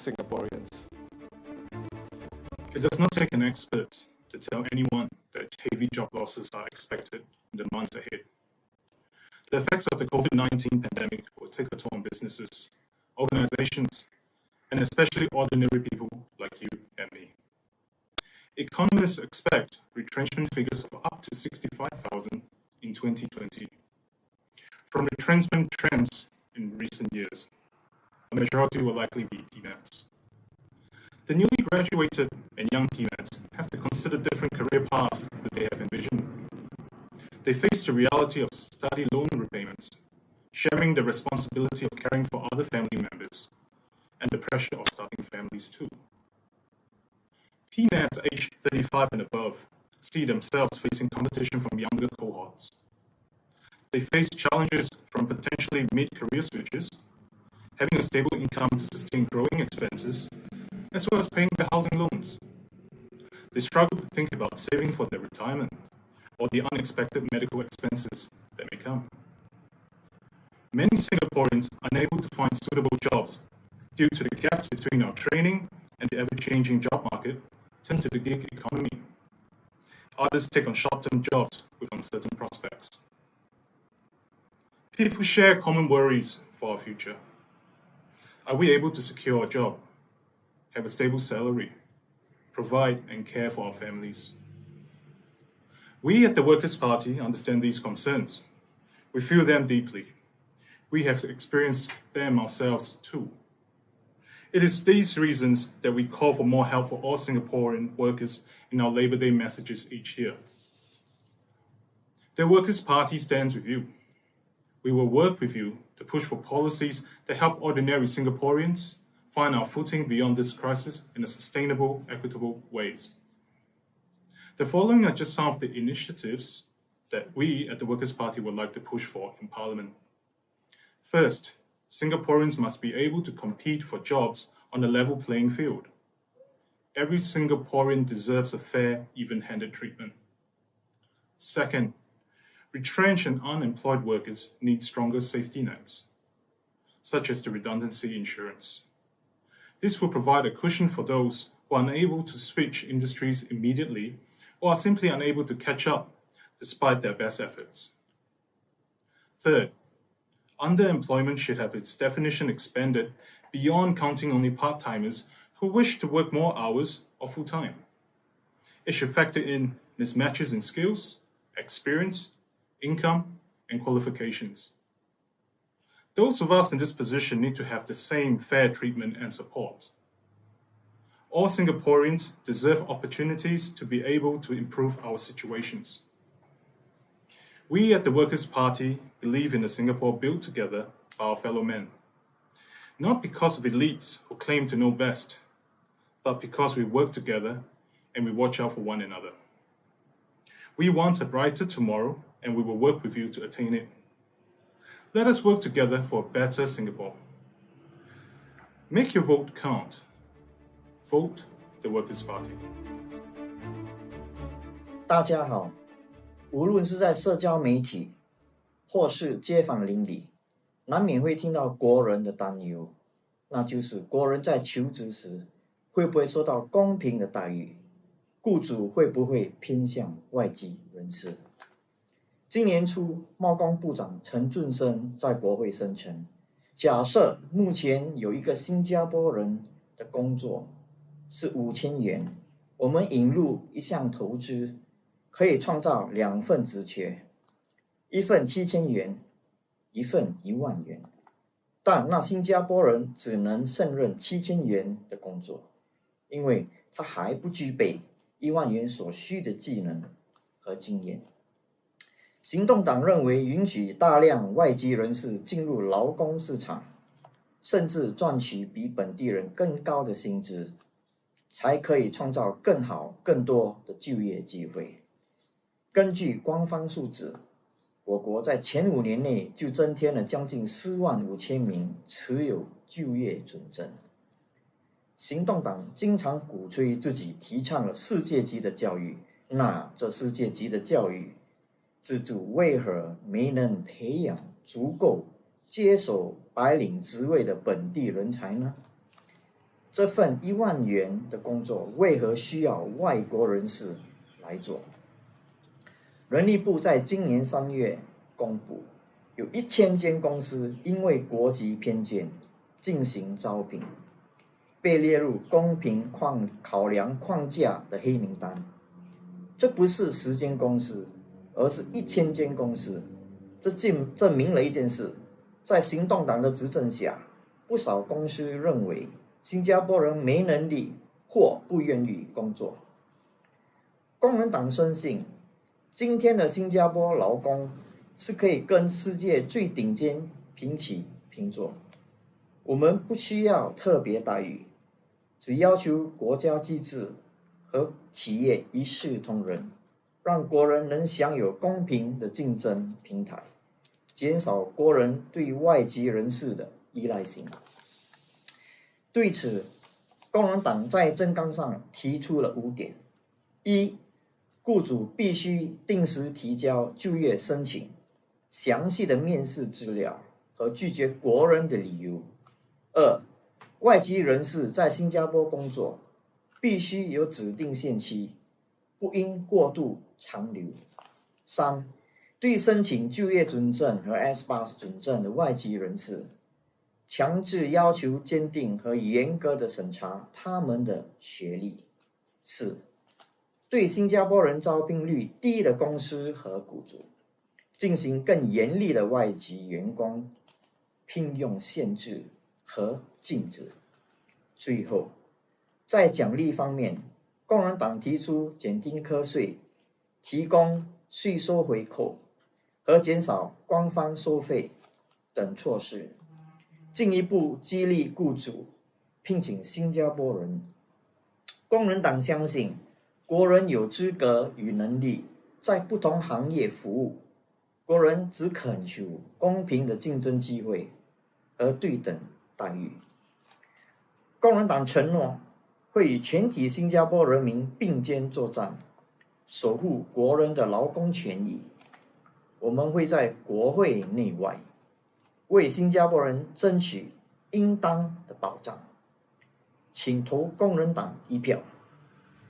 Singaporeans. It does not take an expert to tell anyone that heavy job losses are expected in the months ahead. The effects of the COVID-19 pandemic will take a toll on businesses, organizations, and especially ordinary people like you and me. Economists expect retrenchment figures of up to 65,000 in 2020. From retrenchment trends in recent years, a majority will likely be PMATs. The newly graduated and young PMATs have to consider different career paths that they have envisioned. They face the reality of study loan repayments, sharing the responsibility of caring for other family members, and the pressure of starting families too. PMATs aged 35 and above see themselves facing competition from younger cohorts. They face challenges from potentially mid-career switches, having a stable income to sustain growing expenses, as well as paying the housing loans. They struggle to think about saving for their retirement or the unexpected medical expenses that may come. Many Singaporeans are unable to find suitable jobs due to the gaps between our training and the ever-changing job market turn to the gig economy. Others take on short-term jobs with uncertain prospects. People share common worries for our future. Are we able to secure a job, have a stable salary, provide and care for our families? We at the Workers' Party understand these concerns. We feel them deeply. We have experienced them ourselves too. It is these reasons that we call for more help for all Singaporean workers in our Labour Day messages each year. The Workers' Party stands with you. We will work with you to push for policies that help ordinary Singaporeans find our footing beyond this crisis in a sustainable, equitable ways. The following are just some of the initiatives that we at the Workers' Party would like to push for in Parliament. First, Singaporeans must be able to compete for jobs on a level playing field. Every Singaporean deserves a fair, even-handed treatment. Second, retrenched and unemployed workers need stronger safety nets, such as the redundancy insurance. This will provide a cushion for those who are unable to switch industries immediately or are simply unable to catch up despite their best efforts. Third, underemployment should have its definition expanded beyond counting only part-timers who wish to work more hours or full-time. It should factor in mismatches in skills, experience, income, and qualifications. Those of us in this position need to have the same fair treatment and support. All Singaporeans deserve opportunities to be able to improve our situations. We at the Workers' Party believe in a Singapore built together by our fellow men, not because of elites who claim to know best, but because we work together and we watch out for one another. We want a brighter tomorrow, and we will work with you to attain it. Let us work together for a better Singapore. Make your vote count. Vote the Workers' Party. 大家好，无论是在社交媒体或是街坊邻里，难免会听到国人的担忧，那就是国人在求职时会不会受到公平的待遇，雇主会不会偏向外籍人士。今年初，贸工部长陈俊生在国会声称，假设目前有一个新加坡人的工作是5000元，我们引入一项投资，可以创造2份职缺，一份7000元，一份1万元。但那新加坡人只能胜任7000元的工作，因为他还不具备1万元所需的技能和经验。行动党认为，允许大量外籍人士进入劳工市场，甚至赚取比本地人更高的薪资，才可以创造更好、更多的就业机会。根据官方数字，我国在前5年内就增添了将近45000名持有就业准证。行动党经常鼓吹自己提倡了世界级的教育，那这世界级的教育制度为何没能培养足够接手白领职位的本地人才呢？这份1万元的工作为何需要外国人士来做？人力部在今年3月公布，有1000间公司因为国籍偏见进行招聘，被列入公平考量框架的黑名单。这不是10间公司，而是1000间公司。这证明了一件事，在行动党的执政下，不少公司认为新加坡人没能力或不愿意工作。工人党深信，今天的新加坡劳工是可以跟世界最顶尖平起平坐。我们不需要特别待遇，只要求国家机制和企业一视同仁，让国人能享有公平的竞争平台，减少国人对外籍人士的依赖性。对此，工人党在政纲上提出了5点：一、雇主必须定时提交就业申请、详细的面试资料和拒绝国人的理由；二、外籍人士在新加坡工作必须有指定限期，不应过度长留；三、对申请就业准证和 S8 准证的外籍人士，强制要求坚定和严格的审查他们的学历；四、对新加坡人招聘率低的公司和雇主，进行更严厉的外籍员工聘用限制和禁止。最后，在奖励方面，工人党提出减低课税、提供税收回扣和减少官方收费等措施，进一步激励雇主聘请新加坡人。工人党相信，国人有资格与能力在不同行业服务，国人只恳求公平的竞争机会和对等待遇。工人党承诺会与全体新加坡人民并肩作战，守护国人的劳工权益。我们会在国会内外为新加坡人争取应当的保障。请投工人党一票，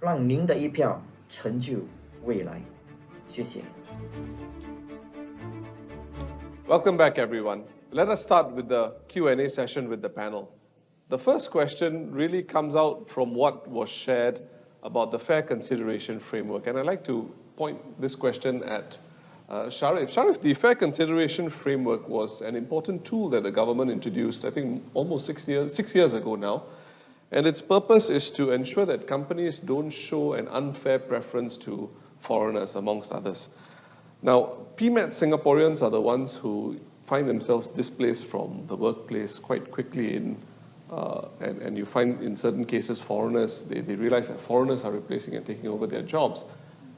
让您的一票成就未来。谢谢。 Welcome back, everyone. Let us start with the Q&A session with the panel. The first question really comes out from what was shared about the fair consideration framework. And I'd like to point this question at Sharif. Sharif, the fair consideration framework was an important tool that the government introduced, I think, almost 6 years ago now. And its purpose is to ensure that companies don't show an unfair preference to foreigners, amongst others. Now, PMAT Singaporeans are the ones who find themselves displaced from the workplace quite quickly and you find in certain cases foreigners, they realize that foreigners are replacing and taking over their jobs.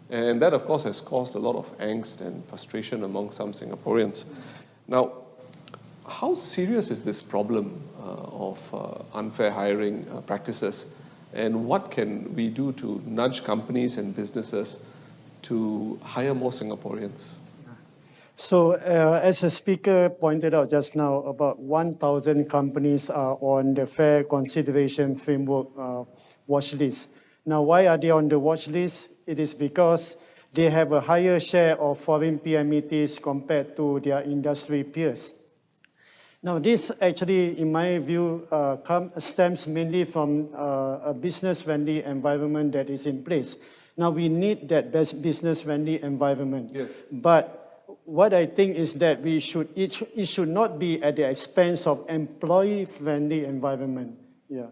And that, of course, has caused a lot of angst and frustration among some Singaporeans. Now, how serious is this problem of unfair hiring practices? And what can we do to nudge companies and businesses to hire more Singaporeans? So, as the speaker pointed out just now, about 1,000 companies are on the Fair Consideration Framework watch list. Now, why are they on the watch list? It is because they have a higher share of foreign PMETs compared to their industry peers. Now, this actually, in my view, stems mainly from a business-friendly environment that is in place. Now, we need that business-friendly environment. Yes. But what I think is that it should not be at the expense of employee-friendly environment. Yeah.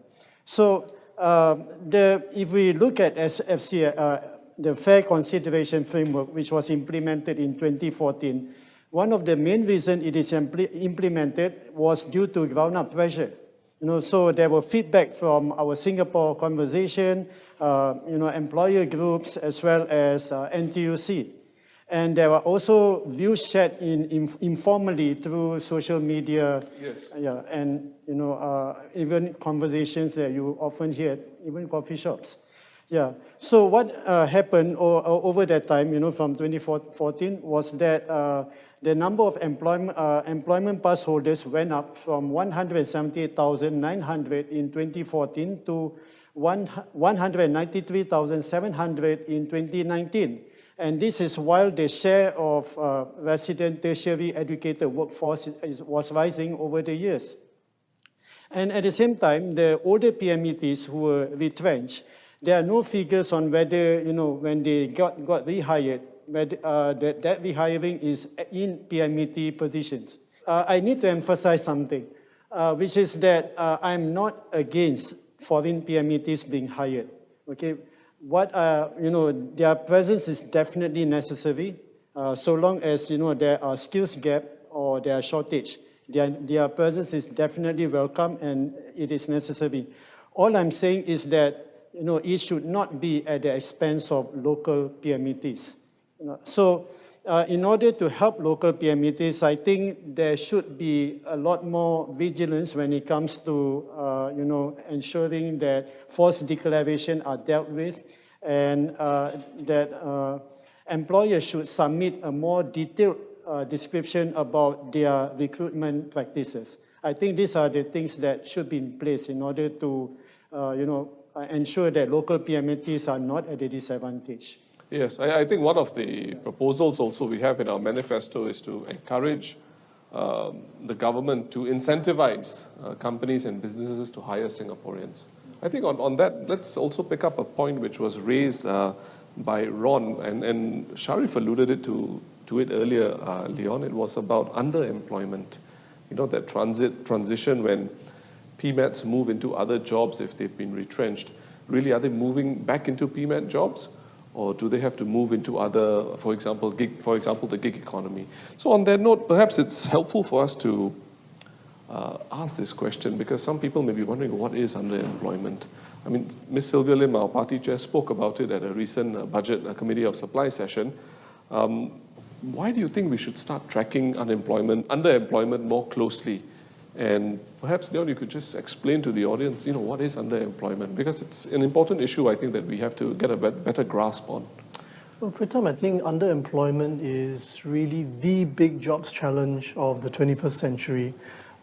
So if we look at FCA, the Fair Consideration Framework, which was implemented in 2014, one of the main reasons it is implemented was due to ground-up pressure. So there were feedback from our Singapore conversation, employer groups, as well as NTUC. And there were also views shared informally through social media. Yes. Yeah, and even conversations that you often hear, even coffee shops. Yeah. So what happened over that time, from 2014, was that the number of employment pass holders went up from 178,900 in 2014 to 193,700 in 2019. And this is while the share of resident tertiary educated workforce was rising over the years. And at the same time, the older PMETs who were retrenched, there are no figures on whether, when they got rehired, whether, that rehiring is in PMET positions. I need to emphasize something, which is that I'm not against foreign PMETs being hired. Okay, their presence is definitely necessary, so long as there are skills gap or there are shortage. Their presence is definitely welcome and it is necessary. All I'm saying is that it should not be at the expense of local PMETs. So in order to help local PMETs, I think there should be a lot more vigilance when it comes to ensuring that forced declaration are dealt with, and that employers should submit a more detailed description about their recruitment practices. I think these are the things that should be in place in order to ensure that local PMETs are not at a disadvantage. Yes, I think one of the proposals also we have in our manifesto is to encourage the government to incentivize companies and businesses to hire Singaporeans. I think on that, let's also pick up a point which was raised by Ron, and Sharif alluded to it earlier, Leon. It was about underemployment. That transition when PMETs move into other jobs if they've been retrenched. Really, are they moving back into PMET jobs? Or do they have to move into other, for example, the gig economy? So on that note, perhaps it's helpful for us to ask this question, because some people may be wondering what is underemployment. I mean, Ms. Sylvia Lim, our party chair, spoke about it at a recent budget committee of supply session. Why do you think we should start tracking underemployment more closely? And perhaps, Leon, you could just explain to the audience, what is underemployment? Because it's an important issue, I think, that we have to get a better grasp on. Well, Pritam, I think underemployment is really the big jobs challenge of the 21st century.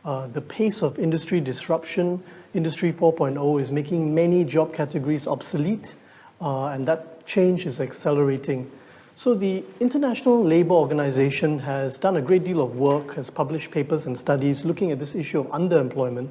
The pace of industry disruption, Industry 4.0, is making many job categories obsolete, and that change is accelerating. So the International Labour Organization has done a great deal of work, has published papers and studies looking at this issue of underemployment.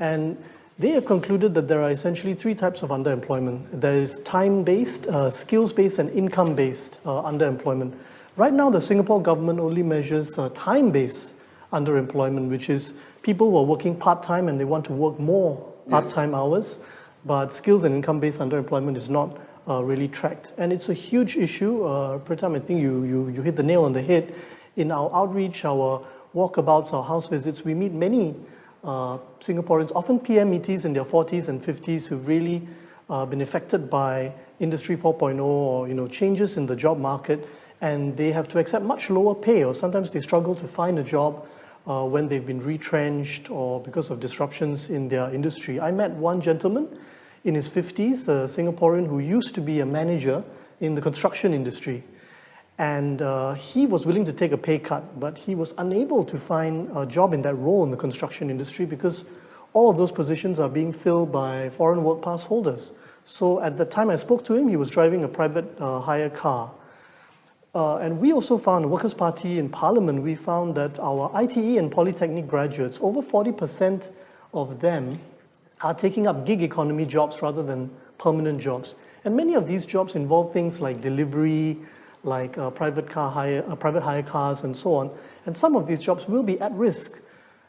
And they have concluded that there are essentially three types of underemployment. There is time-based, skills-based, and income-based underemployment. Right now, the Singapore government only measures time-based underemployment, which is people who are working part-time and they want to work more part-time hours, but skills and income-based underemployment is not really tracked. And it's a huge issue. Pritam, I think you hit the nail on the head. In our outreach, our walkabouts, our house visits, we meet many Singaporeans, often PMETs in their 40s and 50s, who've really been affected by Industry 4.0 or changes in the job market, and they have to accept much lower pay, or sometimes they struggle to find a job when they've been retrenched or because of disruptions in their industry. I met one gentleman in his 50s, a Singaporean who used to be a manager in the construction industry. And he was willing to take a pay cut, but he was unable to find a job in that role in the construction industry because all of those positions are being filled by foreign work pass holders. So at the time I spoke to him, he was driving a private hire car. And we also found, the Workers' Party in Parliament, we found that our ITE and Polytechnic graduates, over 40% of them are taking up gig economy jobs rather than permanent jobs. And many of these jobs involve things like delivery, like private hire cars, and so on. And some of these jobs will be at risk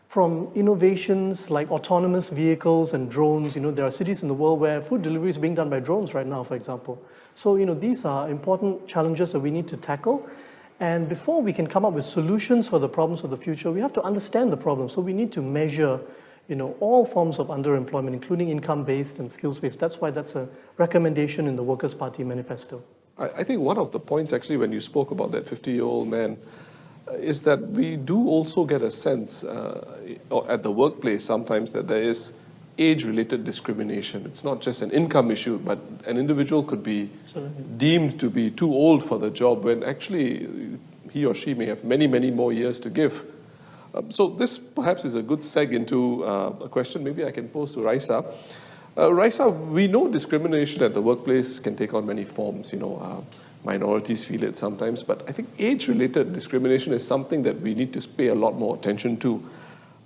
from innovations like autonomous vehicles and drones. There are cities in the world where food delivery is being done by drones right now, for example. So, these are important challenges that we need to tackle. And before we can come up with solutions for the problems of the future, we have to understand the problem. So we need to measure all forms of underemployment, including income-based and skills-based. That's why that's a recommendation in the Workers' Party manifesto. I think one of the points, actually, when you spoke about that 50-year-old man, is that we do also get a sense at the workplace sometimes that there is age-related discrimination. It's not just an income issue, but an individual could be deemed to be too old for the job when actually he or she may have many, many more years to give. So this perhaps is a good seg into a question maybe I can pose to Raisa. Raisa, we know discrimination at the workplace can take on many forms. Minorities feel it sometimes, but I think age-related discrimination is something that we need to pay a lot more attention to.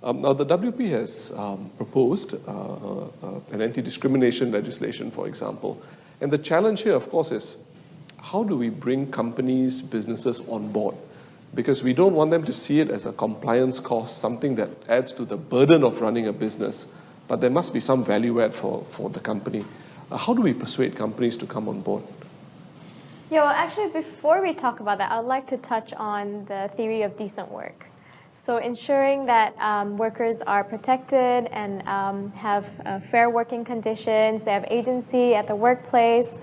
Now, the WP has proposed an anti-discrimination legislation, for example. And the challenge here, of course, is how do we bring companies, businesses on board? Because we don't want them to see it as a compliance cost, something that adds to the burden of running a business, but there must be some value add for the company. How do we persuade companies to come on board? Yeah, well, actually, before we talk about that, I'd like to touch on the theory of decent work. So ensuring that workers are protected and have fair working conditions, they have agency at the workplace,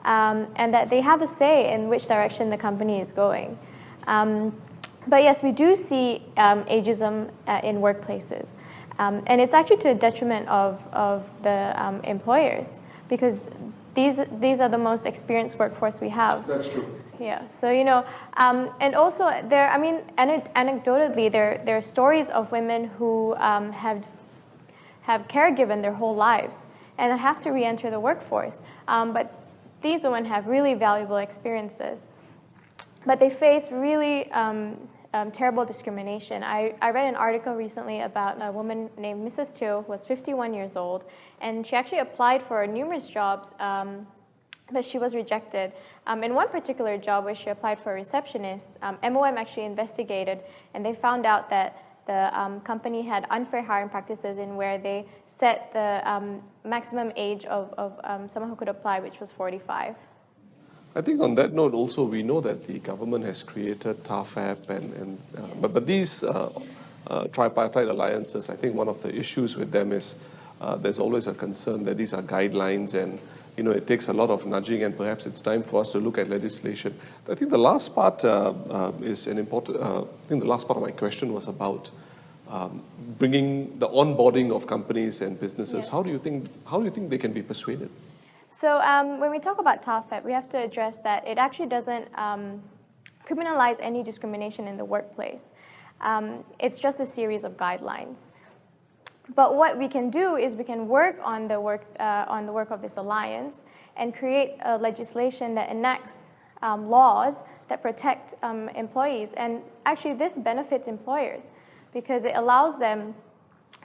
and that they have a say in which direction the company is going. But yes, we do see ageism in workplaces. And it's actually to the detriment of the employers, because these are the most experienced workforce we have. That's true. Yeah, so and also anecdotally, there are stories of women who have caregiven their whole lives and have to re-enter the workforce. But these women have really valuable experiences, but they face really terrible discrimination. I read an article recently about a woman named Mrs. Teo, who was 51 years old, and she actually applied for numerous jobs, but she was rejected. In one particular job where she applied for a receptionist, MOM actually investigated, and they found out that the company had unfair hiring practices in where they set the maximum age of someone who could apply, which was 45. I think on that note also, we know that the government has created TAFAP, but these tripartite alliances, I think one of the issues with them is there's always a concern that these are guidelines and it takes a lot of nudging, and perhaps it's time for us to look at legislation. I think the last part is an important. I think the last part of my question was about bringing the onboarding of companies and businesses. Yes. How do you think they can be persuaded? So when we talk about TAFEP, we have to address that it actually doesn't criminalize any discrimination in the workplace. It's just a series of guidelines. But what we can do is we can work on the work of this alliance and create a legislation that enacts laws that protect employees. And actually, this benefits employers because it allows them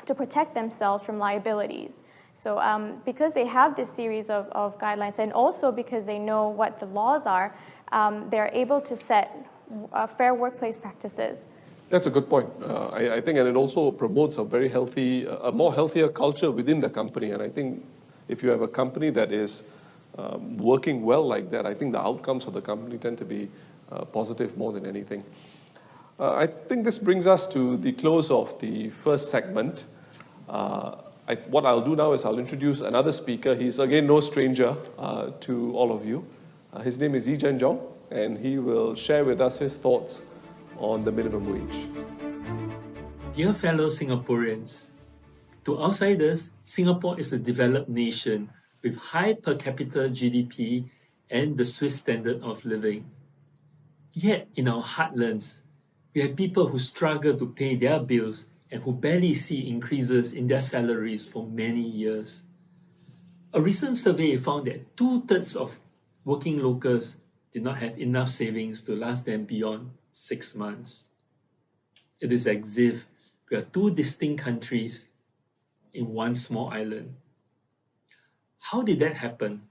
to protect themselves from liabilities. So because they have this series of guidelines, and also because they know what the laws are, they're able to set fair workplace practices. That's a good point. I think, and it also promotes a very healthy, a more healthier culture within the company. And I think if you have a company that is working well like that, I think the outcomes of the company tend to be positive more than anything. I think this brings us to the close of the first segment. What I'll do now is I'll introduce another speaker. He's again no stranger to all of you. His name is Yi Zhen Zhong, and he will share with us his thoughts on the minimum wage. Dear fellow Singaporeans, to outsiders, Singapore is a developed nation with high per capita GDP and the Swiss standard of living. Yet in our heartlands, we have people who struggle to pay their bills and who barely see increases in their salaries for many years. A recent survey found that 2/3 of working locals did not have enough savings to last them beyond 6 months. It is as if we are two distinct countries in one small island. How did that happen?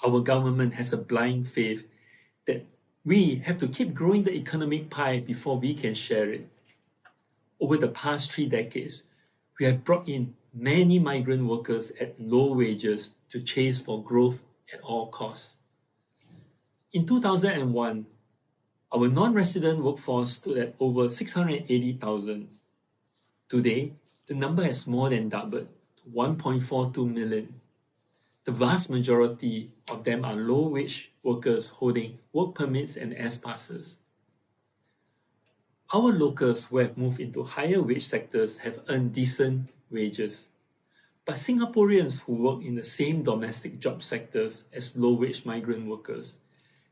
Our government has a blind faith that we have to keep growing the economic pie before we can share it. Over the past 3 decades, we have brought in many migrant workers at low wages to chase for growth at all costs. In 2001, our non-resident workforce stood at over 680,000. Today, the number has more than doubled to 1.42 million. The vast majority of them are low-wage workers holding work permits and S passes. Our locals who have moved into higher wage sectors have earned decent wages. But Singaporeans who work in the same domestic job sectors as low-wage migrant workers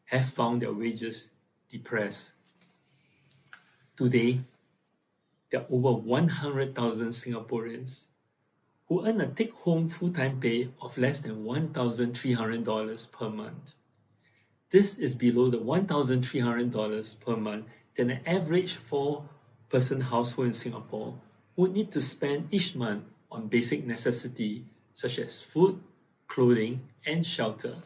have found their wages depressed. Today, there are over 100,000 Singaporeans who earn a take-home full-time pay of less than $1,300 per month. This is below the $1,300 per month that an average four-person household in Singapore would need to spend each month on basic necessities such as food, clothing, and shelter.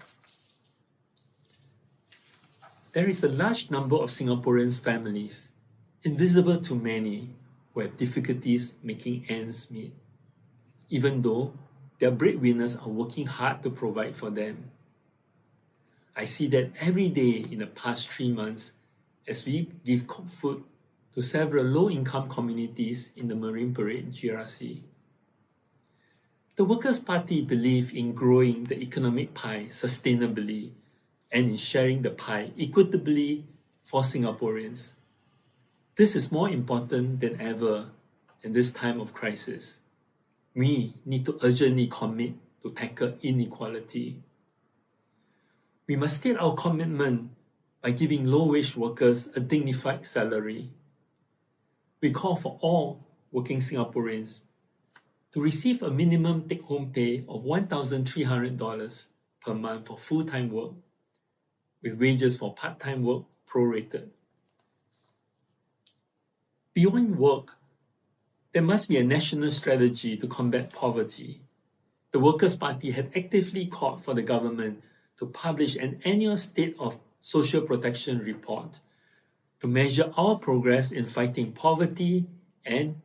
There is a large number of Singaporeans' families, invisible to many, who have difficulties making ends meet, even though their breadwinners are working hard to provide for them. I see that every day in the past 3 months as we give cooked food to several low-income communities in the Marine Parade GRC. The Workers' Party believes in growing the economic pie sustainably and in sharing the pie equitably for Singaporeans. This is more important than ever in this time of crisis. We need to urgently commit to tackle inequality. We must state our commitment by giving low-wage workers a dignified salary. We call for all working Singaporeans to receive a minimum take-home pay of $1,300 per month for full-time work, with wages for part-time work prorated. Beyond work, there must be a national strategy to combat poverty. The Workers' Party had actively called for the government to publish an annual State of Social Protection report to measure our progress in fighting poverty and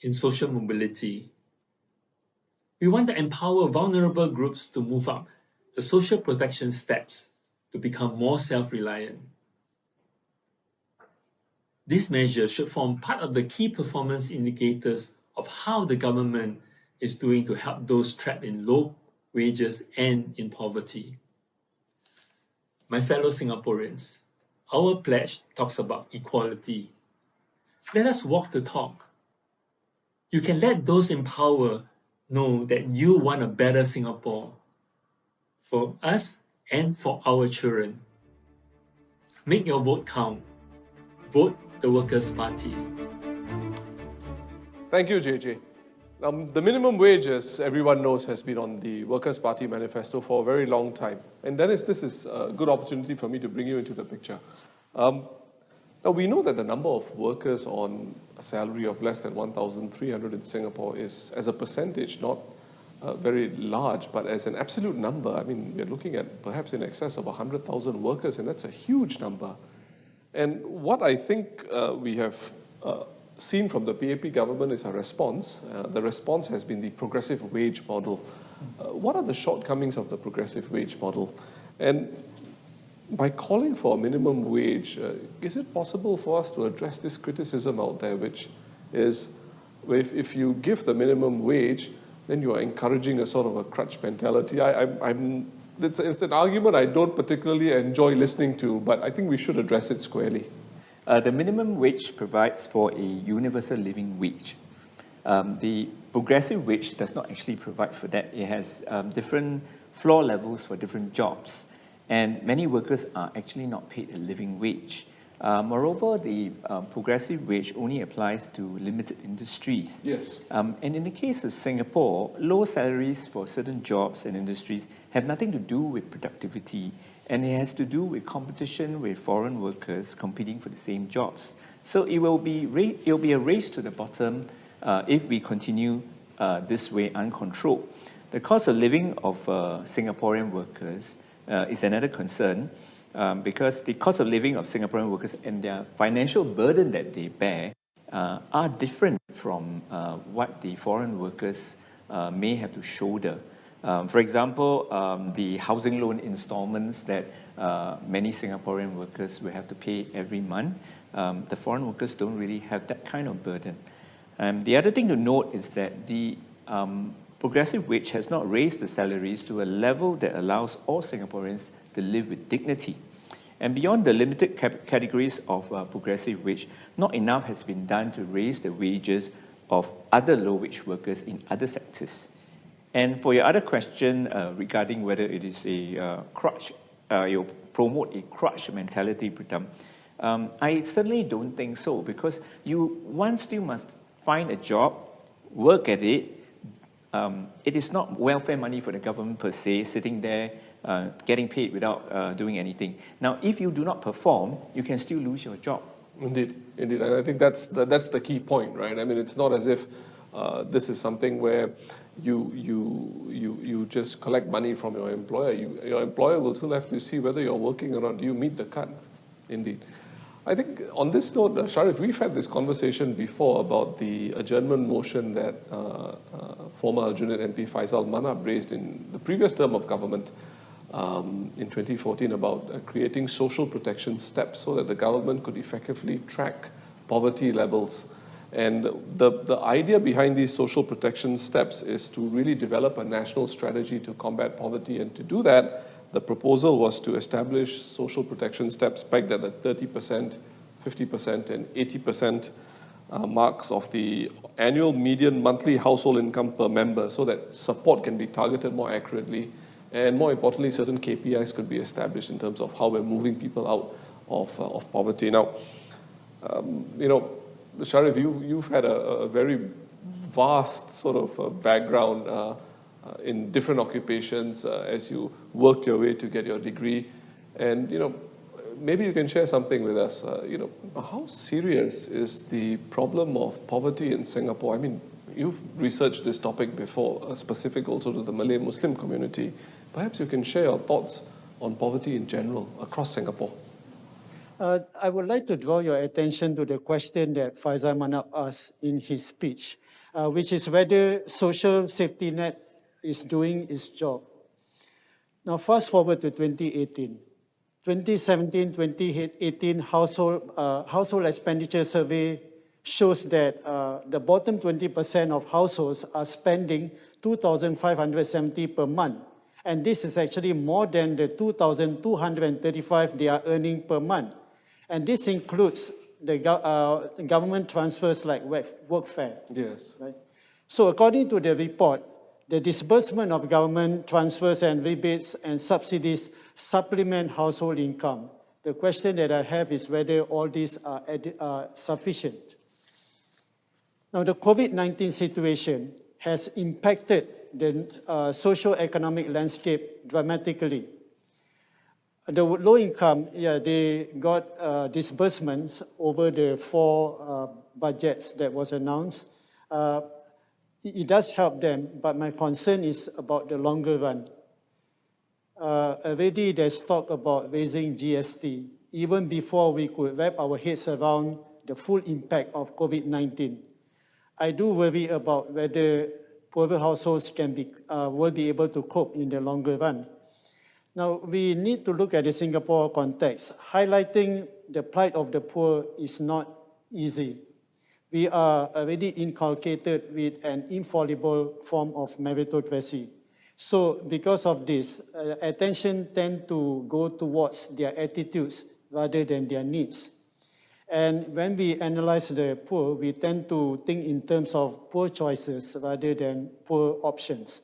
in social mobility. We want to empower vulnerable groups to move up the social protection steps to become more self-reliant. This measure should form part of the key performance indicators of how the government is doing to help those trapped in low wages and in poverty. My fellow Singaporeans, our pledge talks about equality. Let us walk the talk. You can let those in power know that you want a better Singapore for us and for our children. Make your vote count. Vote the Workers' Party. Thank you, JJ. The minimum wage, as everyone knows, has been on the Workers' Party manifesto for a very long time. And Dennis, this is a good opportunity for me to bring you into the picture. Now, we know that the number of workers on a salary of less than 1,300 in Singapore is, as a percentage, not very large, but as an absolute number, I mean, we're looking at perhaps in excess of 100,000 workers, and that's a huge number. And what I think we have seen from the PAP government is a response. The response has been the progressive wage model. What are the shortcomings of the progressive wage model? And by calling for a minimum wage, is it possible for us to address this criticism out there, which is if you give the minimum wage, then you are encouraging a sort of a crutch mentality? It's an argument I don't particularly enjoy listening to, but I think we should address it squarely. The minimum wage provides for a universal living wage. The progressive wage does not actually provide for that. It has different floor levels for different jobs, and many workers are actually not paid a living wage. Moreover, the progressive wage only applies to limited industries. Yes. And in the case of Singapore, low salaries for certain jobs and industries have nothing to do with productivity, and it has to do with competition with foreign workers competing for the same jobs. So it will be a race to the bottom if we continue this way uncontrolled. The cost of living of Singaporean workers is another concern. Because the cost of living of Singaporean workers and their financial burden that they bear are different from what the foreign workers may have to shoulder. For example, the housing loan installments that many Singaporean workers will have to pay every month, the foreign workers don't really have that kind of burden. The other thing to note is that the progressive wage has not raised the salaries to a level that allows all Singaporeans to live with dignity. And beyond the limited categories of progressive wage, not enough has been done to raise the wages of other low-wage workers in other sectors. And for your other question regarding whether it is a crutch, you promote a crutch mentality, Pritam, I certainly don't think so, because one still must find a job, work at it. It is not welfare money for the government per se, sitting there getting paid without doing anything. Now, if you do not perform, you can still lose your job. Indeed, indeed, and I think that's the key point, right? I mean, it's not as if this is something where you just collect money from your employer. Your employer will still have to see whether you're working or not. Do you meet the cut? Indeed. I think on this note, Sharif, we've had this conversation before about the adjournment motion that former Aljunied MP Faisal Manab raised in the previous term of government in 2014 about creating social protection steps so that the government could effectively track poverty levels. And the idea behind these social protection steps is to really develop a national strategy to combat poverty. And to do that, the proposal was to establish social protection steps pegged at the 30%, 50%, and 80% marks of the annual median monthly household income per member, so that support can be targeted more accurately. And more importantly, certain KPIs could be established in terms of how we're moving people out of poverty. Now, you know, Sharif, you've had a very vast sort of background in different occupations as you worked your way to get your degree. And, you know, maybe you can share something with us. You know, how serious is the problem of poverty in Singapore? I mean, you've researched this topic before, specific also to the Malay Muslim community. Perhaps you can share your thoughts on poverty in general across Singapore. I would like to draw your attention to the question that Faisal Manab asked in his speech, which is whether social safety net is doing its job. Now, fast forward to 2018. 2017-2018 household expenditure survey shows that the bottom 20% of households are spending 2,570 per month. And this is actually more than the 2,235 they are earning per month. And this includes the government transfers like workfare. Yes. Right? So according to the report, the disbursement of government transfers and rebates and subsidies supplement household income. The question that I have is whether all these are sufficient. Now, the COVID-19 situation has impacted the socio-economic landscape dramatically. The low income, they got disbursements over the 4 budgets that was announced. It does help them, but my concern is about the longer run. Already there's talk about raising GST, even before we could wrap our heads around the full impact of COVID-19. I do worry about whether poorer households will be able to cope in the longer run. Now, we need to look at the Singapore context. Highlighting the plight of the poor is not easy. We are already inculcated with an infallible form of meritocracy. So because of this, attention tends to go towards their attitudes rather than their needs. And when we analyze the poor, we tend to think in terms of poor choices rather than poor options.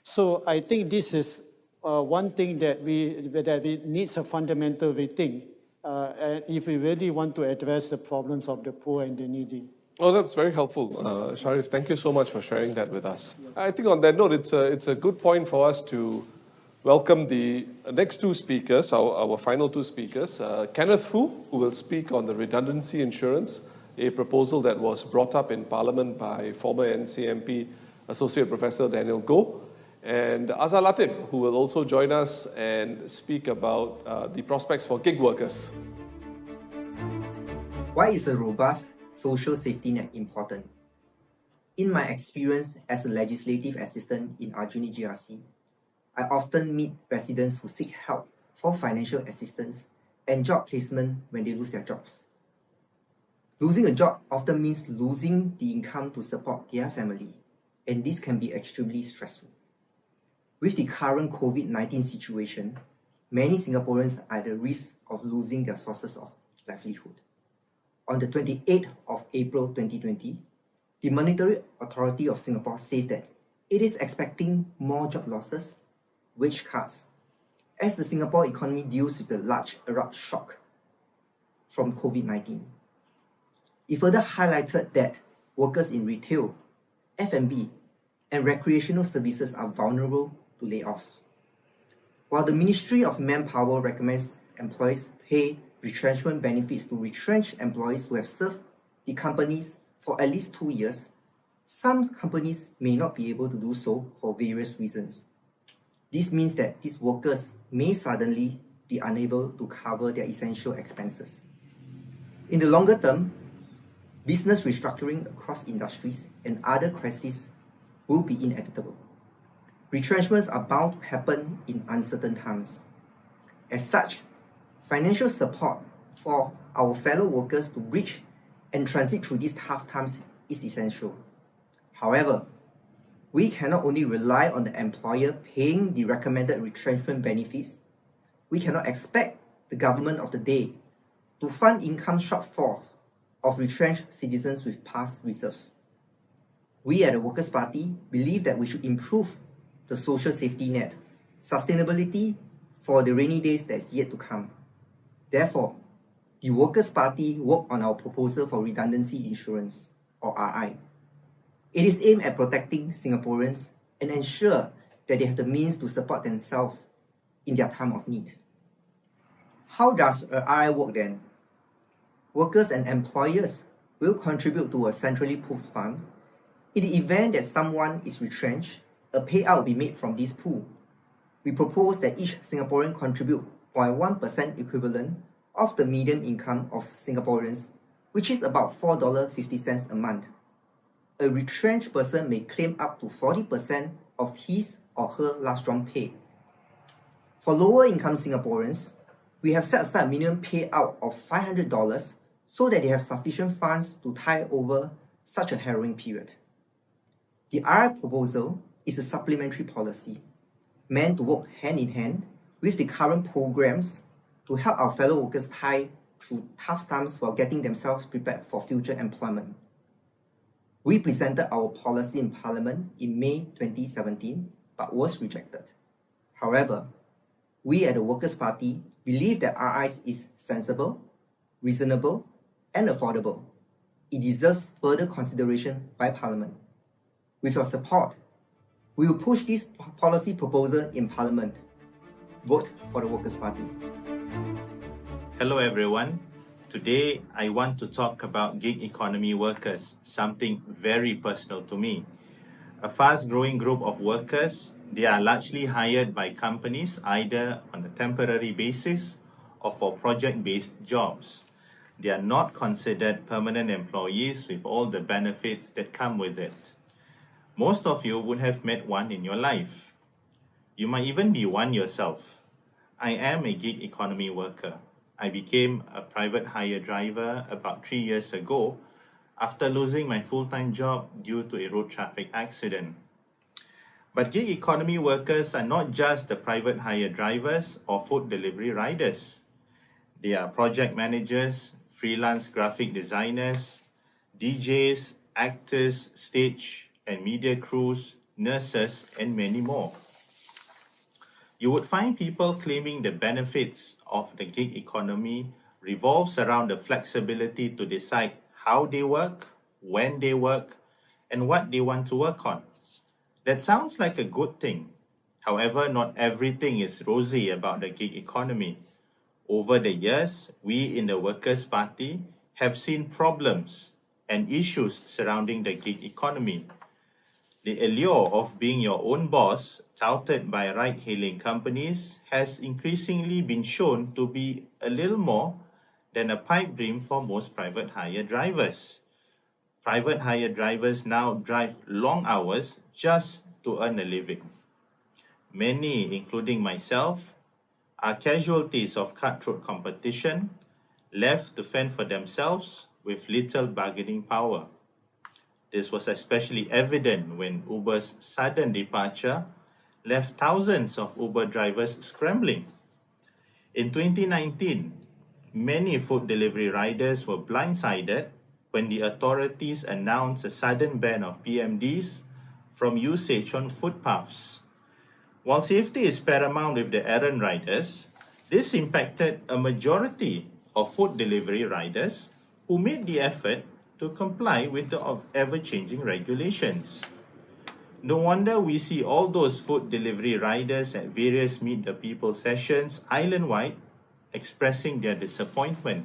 So I think this is one thing that needs a fundamental rethink if we really want to address the problems of the poor and the needy. Oh, that's very helpful, Sharif. Thank you so much for sharing that with us. I think on that note, it's a good point for us to welcome the next 2 speakers, our final 2 speakers. Kenneth Foo, who will speak on the redundancy insurance, a proposal that was brought up in Parliament by former NCMP Associate Professor Daniel Goh, and Azhar Latif, who will also join us and speak about the prospects for gig workers. Why is a robust social safety net important? In my experience as a legislative assistant in Aljunied GRC, I often meet residents who seek help for financial assistance and job placement when they lose their jobs. Losing a job often means losing the income to support their family, and this can be extremely stressful. With the current COVID-19 situation, many Singaporeans are at risk of losing their sources of livelihood. On the 28th of April 2020, the Monetary Authority of Singapore says that it is expecting more job losses, wage cuts, as the Singapore economy deals with the large abrupt shock from COVID-19. It further highlighted that workers in retail, F&B, and recreational services are vulnerable to layoffs. While the Ministry of Manpower recommends employees pay retrenchment benefits to retrenched employees who have served the companies for at least 2 years, some companies may not be able to do so for various reasons. This means that these workers may suddenly be unable to cover their essential expenses. In the longer term, business restructuring across industries and other crises will be inevitable. Retrenchments are bound to happen in uncertain times. As such, financial support for our fellow workers to bridge and transit through these tough times is essential. However, we cannot only rely on the employer paying the recommended retrenchment benefits. We cannot expect the government of the day to fund income shortfalls of retrenched citizens with past reserves. We at the Workers' Party believe that we should improve the social safety net, sustainability for the rainy days that's yet to come. Therefore, the Workers' Party worked on our proposal for redundancy insurance, or RI. It is aimed at protecting Singaporeans and ensure that they have the means to support themselves in their time of need. How does a RI work then? Workers and employers will contribute to a centrally pooled fund. In the event that someone is retrenched, a payout will be made from this pool. We propose that each Singaporean contribute 0.1% equivalent of the median income of Singaporeans, which is about $4.50 a month. A retrenched person may claim up to 40% of his or her last drawn pay. For lower income Singaporeans, we have set aside a minimum payout of $500 so that they have sufficient funds to tide over such a harrowing period. The RI proposal is a supplementary policy meant to work hand in hand with the current programs to help our fellow workers tide through tough times while getting themselves prepared for future employment. We presented our policy in Parliament in May 2017, but was rejected. However, we at the Workers' Party believe that RIs is sensible, reasonable, and affordable. It deserves further consideration by Parliament. With your support, we will push this policy proposal in Parliament. Vote for the Workers' Party. Hello everyone. Today I want to talk about gig economy workers, something very personal to me. A fast-growing group of workers, they are largely hired by companies either on a temporary basis or for project-based jobs. They are not considered permanent employees with all the benefits that come with it. Most of you would have met one in your life. You might even be one yourself. I am a gig economy worker. I became a private hire driver about 3 years ago after losing my full-time job due to a road traffic accident. But gig economy workers are not just the private hire drivers or food delivery riders. They are project managers, freelance graphic designers, DJs, actors, stage and media crews, nurses, and many more. You would find people claiming the benefits of the gig economy revolves around the flexibility to decide how they work, when they work, and what they want to work on. That sounds like a good thing. However, not everything is rosy about the gig economy. Over the years, we in the Workers' Party have seen problems and issues surrounding the gig economy. The allure of being your own boss, touted by ride-hailing companies, has increasingly been shown to be a little more than a pipe dream for most private hire drivers. Private hire drivers now drive long hours just to earn a living. Many, including myself, are casualties of cutthroat competition, left to fend for themselves with little bargaining power. This was especially evident when Uber's sudden departure left thousands of Uber drivers scrambling. In 2019, many food delivery riders were blindsided when the authorities announced a sudden ban of PMDs from usage on footpaths. While safety is paramount with the errand riders, this impacted a majority of food delivery riders who made the effort to comply with the ever-changing regulations. No wonder we see all those food delivery riders at various Meet the People sessions island-wide expressing their disappointment.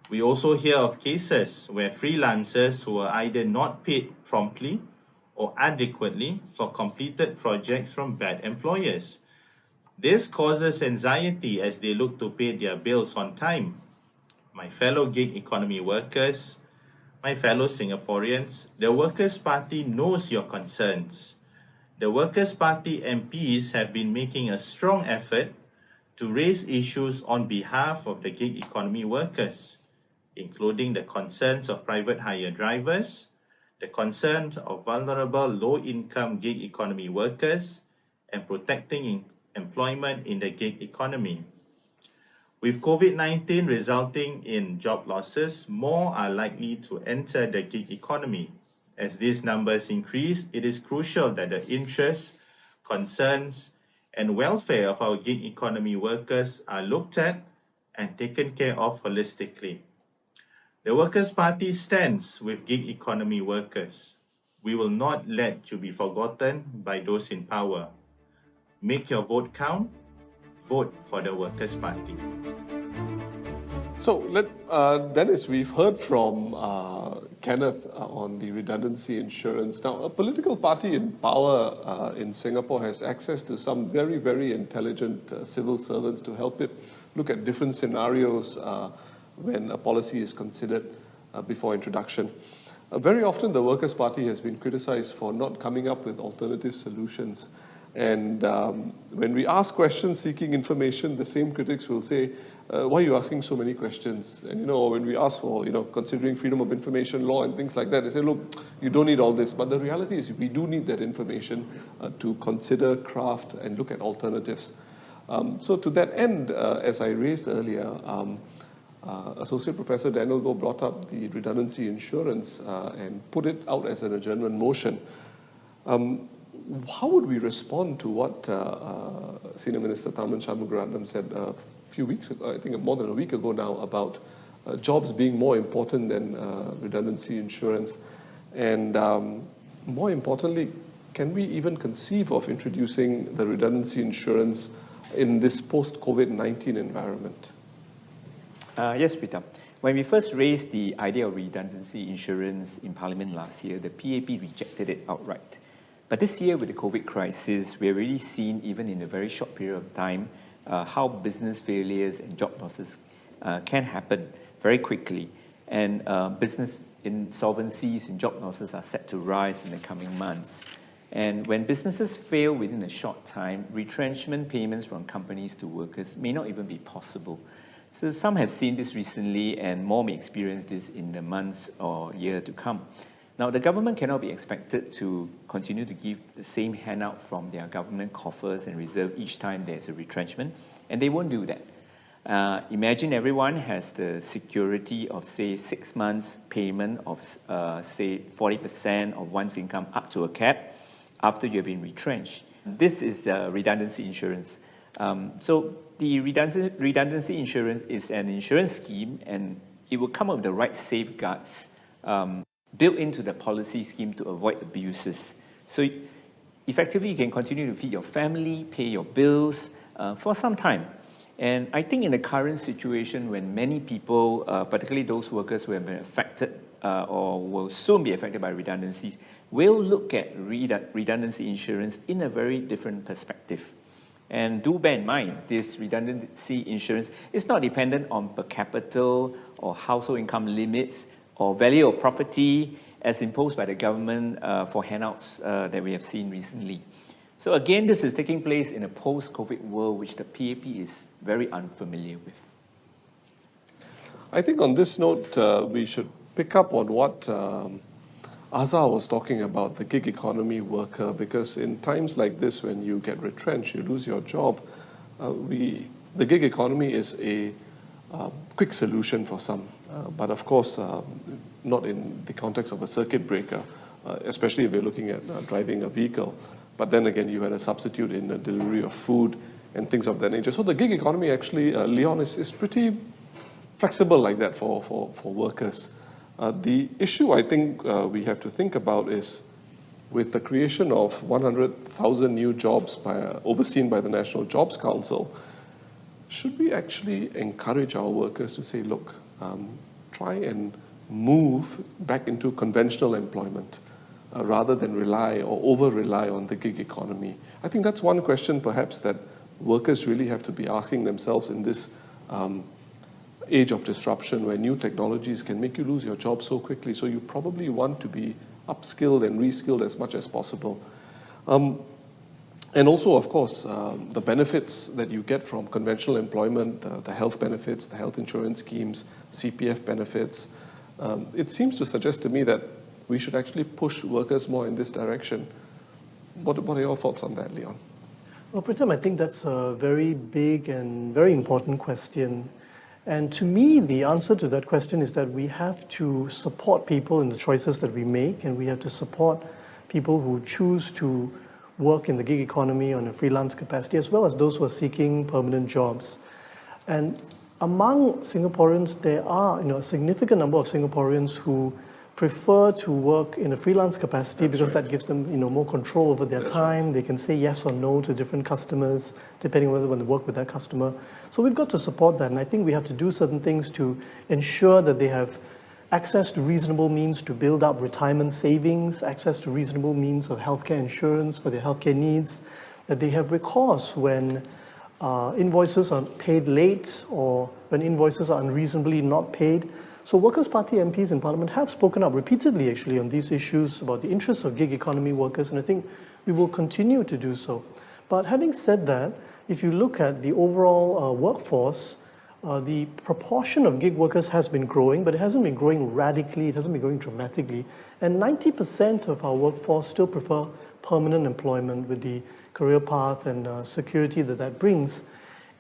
We also hear of cases where freelancers who are either not paid promptly or adequately for completed projects from bad employers. This causes anxiety as they look to pay their bills on time. My fellow gig economy workers, my fellow Singaporeans, the Workers' Party knows your concerns. The Workers' Party MPs have been making a strong effort to raise issues on behalf of the gig economy workers, including the concerns of private hire drivers, the concerns of vulnerable low-income gig economy workers, and protecting employment in the gig economy. With COVID-19 resulting in job losses, more are likely to enter the gig economy. As these numbers increase, it is crucial that the interests, concerns, and welfare of our gig economy workers are looked at and taken care of holistically. The Workers' Party stands with gig economy workers. We will not let you be forgotten by those in power. Make your vote count. Vote for the Workers' Party. So, Dennis, we've heard from Kenneth on the redundancy insurance. Now, a political party in power in Singapore has access to some very, very intelligent civil servants to help it look at different scenarios when a policy is considered before introduction. Very often, the Workers' Party has been criticized for not coming up with alternative solutions. And when we ask questions seeking information, the same critics will say, why are you asking so many questions? And, when we ask for, considering freedom of information law and things like that, they say, look, you don't need all this. But the reality is we do need that information to consider, craft, and look at alternatives. So to that end, as I raised earlier, Associate Professor Daniel Goh brought up the redundancy insurance and put it out as an adjournment motion. How would we respond to what Senior Minister Tharman Shanmugaratnam said a few weeks ago, I think more than a week ago now, about jobs being more important than redundancy insurance? And more importantly, can we even conceive of introducing the redundancy insurance in this post-COVID-19 environment? Yes, Peter. When we first raised the idea of redundancy insurance in Parliament last year, the PAP rejected it outright. But this year, with the COVID crisis, we've really seen, even in a very short period of time, how business failures and job losses can happen very quickly. And business insolvencies and job losses are set to rise in the coming months. And when businesses fail within a short time, retrenchment payments from companies to workers may not even be possible. So some have seen this recently, and more may experience this in the months or year to come. Now, the government cannot be expected to continue to give the same handout from their government coffers and reserve each time there's a retrenchment, and they won't do that. Imagine everyone has the security of, say, 6 months payment of, say, 40% of one's income up to a cap after you've been retrenched. This is redundancy insurance. So the redundancy insurance is an insurance scheme, and it will come up with the right safeguards built into the policy scheme to avoid abuses. So effectively, you can continue to feed your family, pay your bills for some time. And I think in the current situation, when many people, particularly those workers who have been affected or will soon be affected by redundancies, will look at redundancy insurance in a very different perspective. And do bear in mind, this redundancy insurance is not dependent on per capita or household income limits or value of property as imposed by the government for handouts that we have seen recently. So again, this is taking place in a post-COVID world, which the PAP is very unfamiliar with. I think on this note, we should pick up on what Azhar was talking about, the gig economy worker, because in times like this, when you get retrenched, you lose your job, the gig economy is a quick solution for some, but of course, not in the context of a circuit breaker, especially if you're looking at driving a vehicle. But then again, you had a substitute in the delivery of food and things of that nature. So the gig economy actually, Leon, is pretty flexible like that for workers. The issue I think we have to think about is with the creation of 100,000 new jobs overseen by the National Jobs Council, should we actually encourage our workers to say, look, try and move back into conventional employment rather than rely or over-rely on the gig economy? I think that's one question perhaps that workers really have to be asking themselves in this age of disruption where new technologies can make you lose your job so quickly. So you probably want to be upskilled and reskilled as much as possible. And also, of course, the benefits that you get from conventional employment, the health benefits, the health insurance schemes, CPF benefits, it seems to suggest to me that we should actually push workers more in this direction. What are your thoughts on that, Leon? Well, Pritam, I think that's a very big and very important question. And to me, the answer to that question is that we have to support people in the choices that we make, and we have to support people who choose to work in the gig economy on a freelance capacity, as well as those who are seeking permanent jobs. And among Singaporeans, there are a significant number of Singaporeans who prefer to work in a freelance capacity because that gives them more control over their time. They can say yes or no to different customers, depending on whether they want to work with that customer. So we've got to support that, and I think we have to do certain things to ensure that they have access to reasonable means to build up retirement savings, access to reasonable means of healthcare insurance for their healthcare needs, that they have recourse when invoices are paid late or when invoices are unreasonably not paid. So Workers' Party MPs in Parliament have spoken up repeatedly actually on these issues about the interests of gig economy workers, and I think we will continue to do so. But having said that, if you look at the overall workforce, the proportion of gig workers has been growing, but it hasn't been growing radically, it hasn't been growing dramatically. And 90% of our workforce still prefer permanent employment with the career path and security that brings.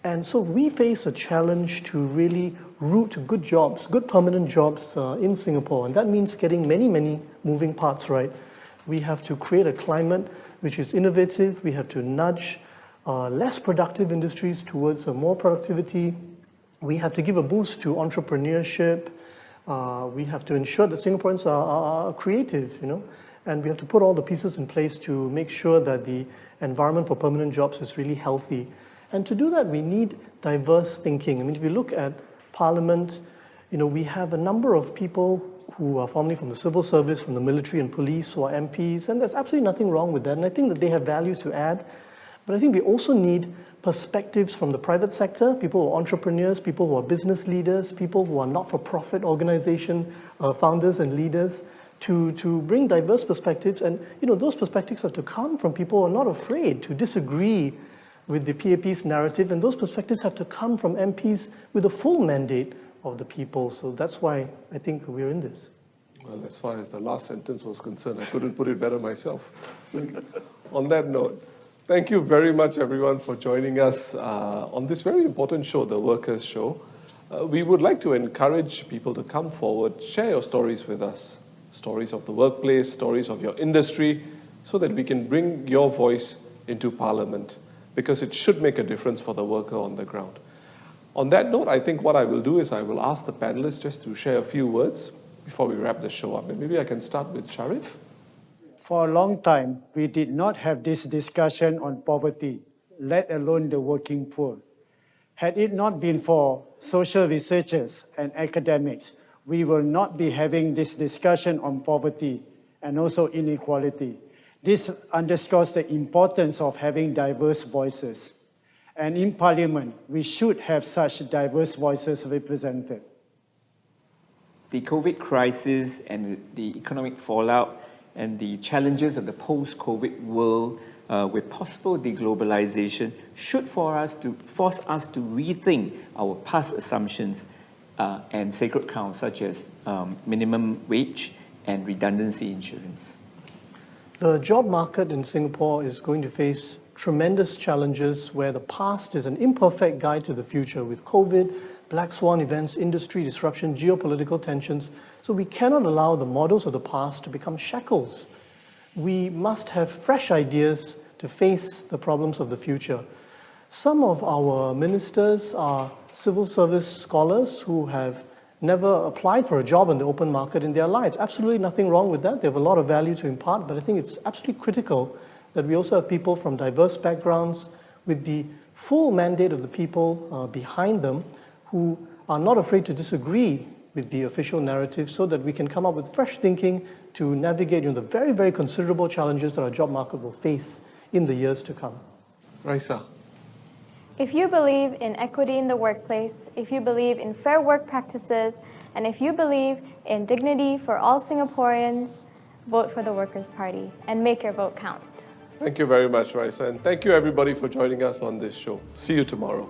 And so we face a challenge to really root good jobs, good permanent jobs in Singapore. And that means getting many, many moving parts right. We have to create a climate which is innovative. We have to nudge less productive industries towards more productivity. We have to give a boost to entrepreneurship. We have to ensure that Singaporeans are creative, and we have to put all the pieces in place to make sure that the environment for permanent jobs is really healthy. And to do that, we need diverse thinking. I mean, if you look at Parliament, we have a number of people who are formerly from the civil service, from the military and police, who are MPs, and there's absolutely nothing wrong with that. And I think that they have values to add. But I think we also need perspectives from the private sector, people who are entrepreneurs, people who are business leaders, people who are not-for-profit organization founders and leaders, to bring diverse perspectives. And those perspectives have to come from people who are not afraid to disagree with the PAP's narrative, and those perspectives have to come from MPs with a full mandate of the people. So that's why I think we're in this. Well, as far as the last sentence was concerned, I couldn't put it better myself. On that note, thank you very much, everyone, for joining us on this very important show, the Workers' Show. We would like to encourage people to come forward, share your stories with us, stories of the workplace, stories of your industry, so that we can bring your voice into Parliament, because it should make a difference for the worker on the ground. On that note, I think what I will do is I will ask the panelists just to share a few words before we wrap the show up. And maybe I can start with Sharif. For a long time, we did not have this discussion on poverty, let alone the working poor. Had it not been for social researchers and academics, we will not be having this discussion on poverty and also inequality. This underscores the importance of having diverse voices. And in Parliament, we should have such diverse voices represented. The COVID crisis and the economic fallout and the challenges of the post-COVID world with possible deglobalization should force us to rethink our past assumptions and sacred cows such as minimum wage and redundancy insurance. The job market in Singapore is going to face tremendous challenges where the past is an imperfect guide to the future with COVID, black swan events, industry disruption, geopolitical tensions. So we cannot allow the models of the past to become shackles. We must have fresh ideas to face the problems of the future. Some of our ministers are civil service scholars who have never applied for a job in the open market in their lives. Absolutely nothing wrong with that. They have a lot of value to impart, but I think it's absolutely critical that we also have people from diverse backgrounds with the full mandate of the people behind them who are not afraid to disagree with the official narrative so that we can come up with fresh thinking to navigate the very, very considerable challenges that our job market will face in the years to come. Raisa. If you believe in equity in the workplace, if you believe in fair work practices, and if you believe in dignity for all Singaporeans, vote for the Workers' Party and make your vote count. Thank you very much, Raisa, and thank you everybody for joining us on this show. See you tomorrow.